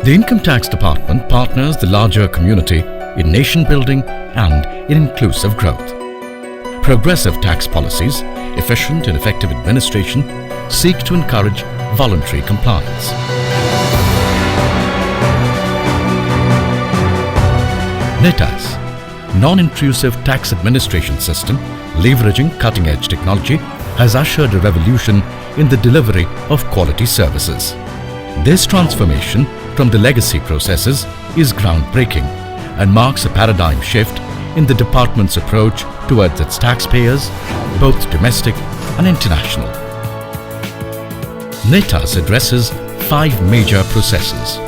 The Income Tax Department partners the larger community in nation building and in inclusive growth. Progressive tax policies, efficient and effective administration seek to encourage voluntary compliance. Nitas, non-intrusive tax administration system leveraging cutting-edge technology, has ushered a revolution in the delivery of quality services. This transformation from the legacy processes is groundbreaking and marks a paradigm shift in the department's approach towards its taxpayers, both domestic and international. Nitas addresses 5 major processes: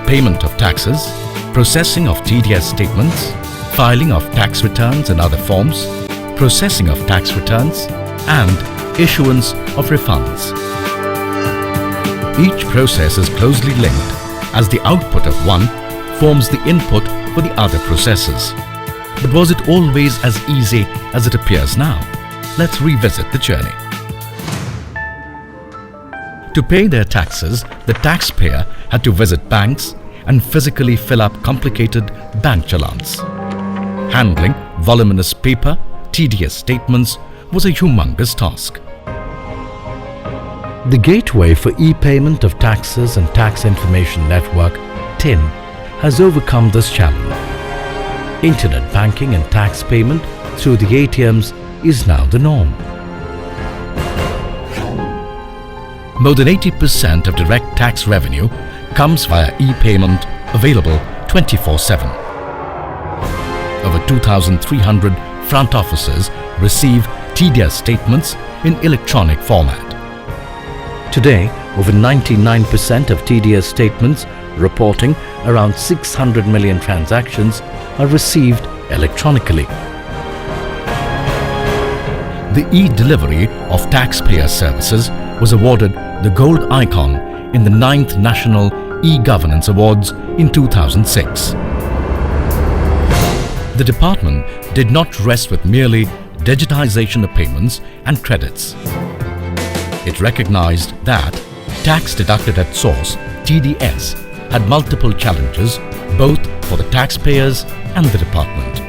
payment of taxes, processing of TDS statements, filing of tax returns and other forms, processing of tax returns, and issuance of refunds. Each process is closely linked as the output of one forms the input for the other processes. But was it always as easy as it appears now? Let's revisit the journey. To pay their taxes, the taxpayer had to visit banks and physically fill up complicated bank challans. Handling voluminous paper, TDS statements was a humongous task. The Gateway for E-Payment of Taxes and Tax Information Network, TIN, has overcome this challenge. Internet banking and tax payment through the ATMs is now the norm. More than 80% of direct tax revenue comes via e-payment, available 24/7. Over 2,300 front offices receive TDS statements in electronic format. Today, over 99% of TDS statements reporting around 600 million transactions are received electronically. The e-delivery of taxpayer services was awarded the Gold Icon in the 9th National E-Governance Awards in 2006. The department did not rest with merely digitization of payments and credits. It recognized that tax deducted at source, TDS, had multiple challenges both for the taxpayers and the department.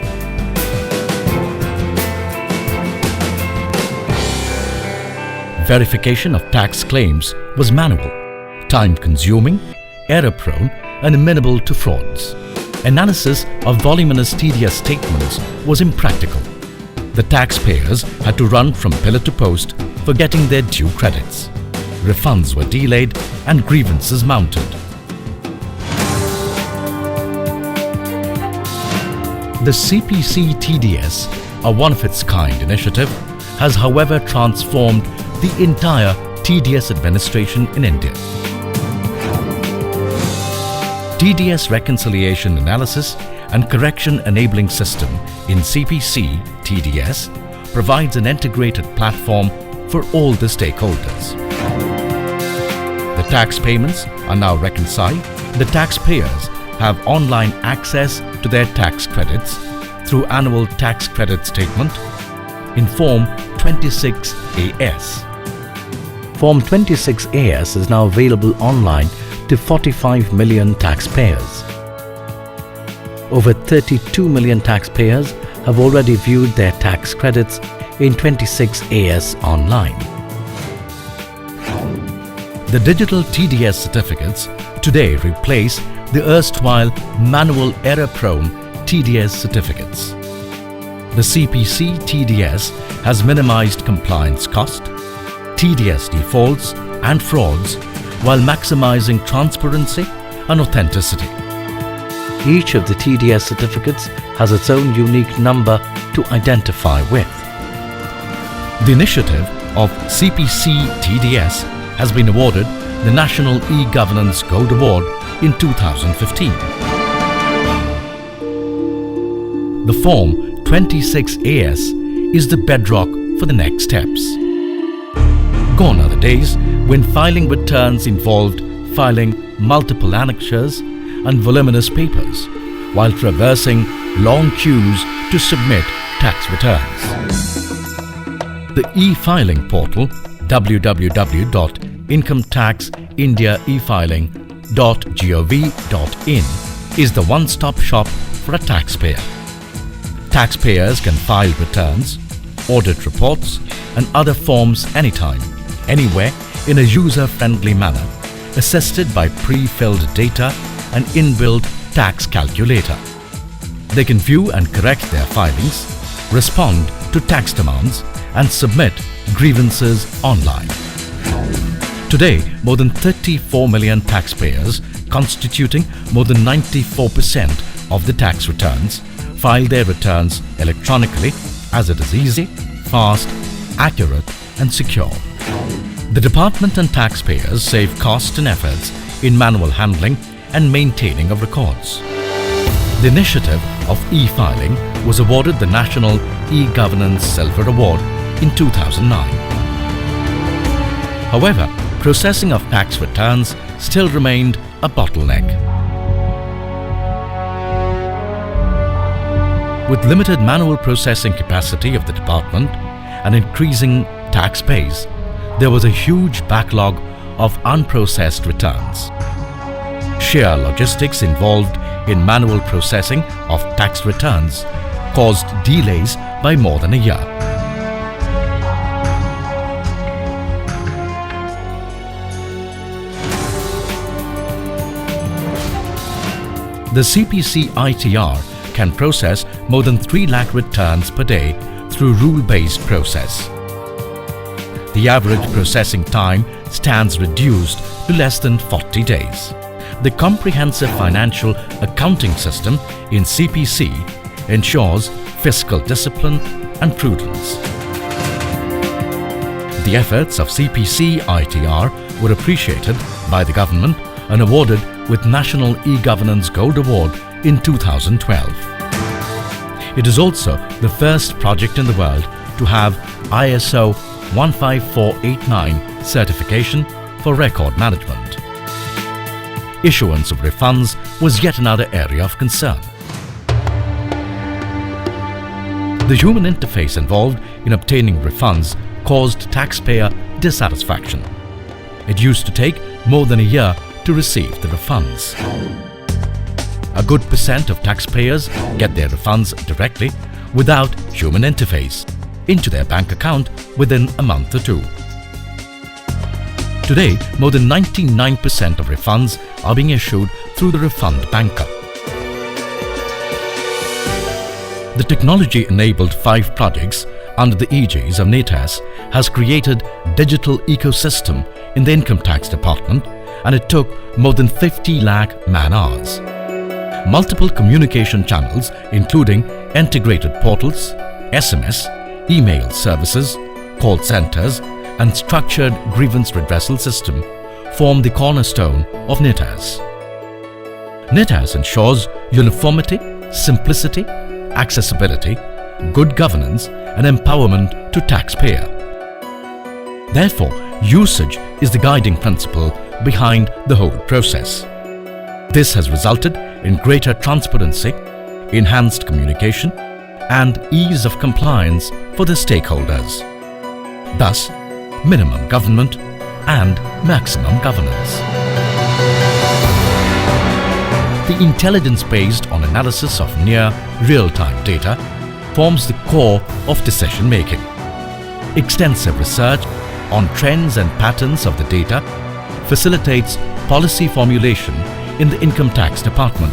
Verification of tax claims was manual, time-consuming, error-prone and amenable to frauds. Analysis of voluminous TDS statements was impractical. The taxpayers had to run from pillar to post for getting their due credits. Refunds were delayed and grievances mounted. The CPC TDS, a one-of-its-kind initiative, has however transformed the entire TDS administration in India. TDS Reconciliation Analysis and Correction Enabling System in CPC TDS provides an integrated platform for all the stakeholders. The tax payments are now reconciled. The taxpayers have online access to their tax credits through Annual Tax Credit Statement in Form 26AS. Form 26AS is now available online to 45 million taxpayers. Over 32 million taxpayers have already viewed their tax credits in 26AS online. The digital TDS certificates today replace the erstwhile manual error-prone TDS certificates. The CPC TDS has minimized compliance cost, TDS defaults and frauds while maximizing transparency and authenticity. Each of the TDS certificates has its own unique number to identify with. The initiative of CPC TDS has been awarded the National E-Governance Gold Award in 2015. The Form 26AS is the bedrock for the next steps. Gone are the days when filing returns involved filing multiple annexures and voluminous papers while traversing long queues to submit tax returns. The e-filing portal www.incometaxindiaefiling cpc.gov.in is the one-stop shop for a taxpayer. Taxpayers can file returns, audit reports and other forms anytime, anywhere in a user-friendly manner, assisted by pre-filled data and inbuilt tax calculator. They can view and correct their filings, respond to tax demands and submit grievances online. Today, more than 34 million taxpayers, constituting more than 94% of the tax returns, file their returns electronically as it is easy, fast, accurate and secure. The department and taxpayers save cost and efforts in manual handling and maintaining of records. The initiative of e-filing was awarded the National E-Governance Silver Award in 2009. However, processing of tax returns still remained a bottleneck. With limited manual processing capacity of the department and increasing tax base, there was a huge backlog of unprocessed returns. Sheer logistics involved in manual processing of tax returns caused delays by more than a year. The CPC ITR can process more than 3 lakh returns per day through rule-based process. The average processing time stands reduced to less than 40 days. The comprehensive financial accounting system in CPC ensures fiscal discipline and prudence. The efforts of CPC ITR were appreciated by the government and awarded with National E-Governance Gold Award in 2012. It is also the first project in the world to have ISO 15489 certification for record management. Issuance of refunds was yet another area of concern. The human interface involved in obtaining refunds caused taxpayer dissatisfaction. It used to take more than a year to receive the refunds. A good percent of taxpayers get their refunds directly without human interface into their bank account within a month or two. Today, more than 99% of refunds are being issued through the refund banker. The technology-enabled 5 projects under the aegis of Nitas has created digital ecosystem in the income tax department, and it took more than 50 lakh man-hours. Multiple communication channels including integrated portals, SMS, email services, call centers and structured grievance redressal system form the cornerstone of Nitas. Nitas ensures uniformity, simplicity, accessibility, good governance and empowerment to taxpayer. Therefore, usage is the guiding principle behind the whole process. This has resulted in greater transparency, enhanced communication and ease of compliance for the stakeholders. Thus, minimum government and maximum governance. The intelligence based on analysis of near real-time data forms the core of decision-making. Extensive research on trends and patterns of the data facilitates policy formulation in the income tax department.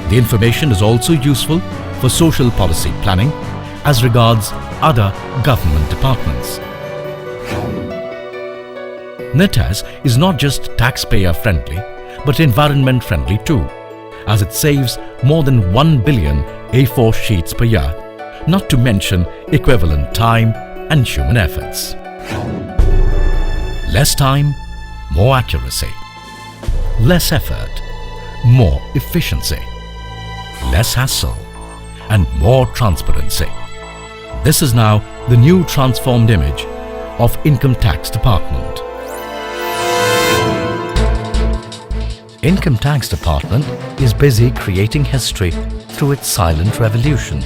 The information is also useful for social policy planning as regards other government departments. Nitas is not just taxpayer-friendly but environment-friendly too, as it saves more than 1 billion A4 sheets per year, not to mention equivalent time and human efforts. Less time, more accuracy. Less effort, more efficiency. Less hassle and more transparency. This is now the new transformed image of Income Tax Department. Income Tax Department is busy creating history through its silent revolution.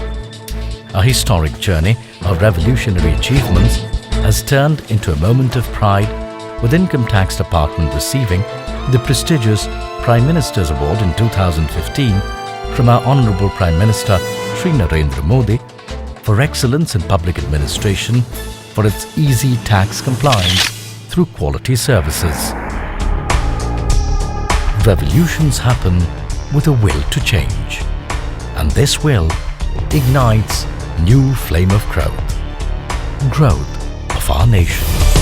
A historic journey of revolutionary achievements has turned into a moment of pride with Income Tax Department receiving the prestigious Prime Minister's Award in 2015 from our Honorable Prime Minister Shri Narendra Modi for excellence in public administration for its easy tax compliance through quality services. Revolutions happen with a will to change, and this will ignites new flame of growth of our nation.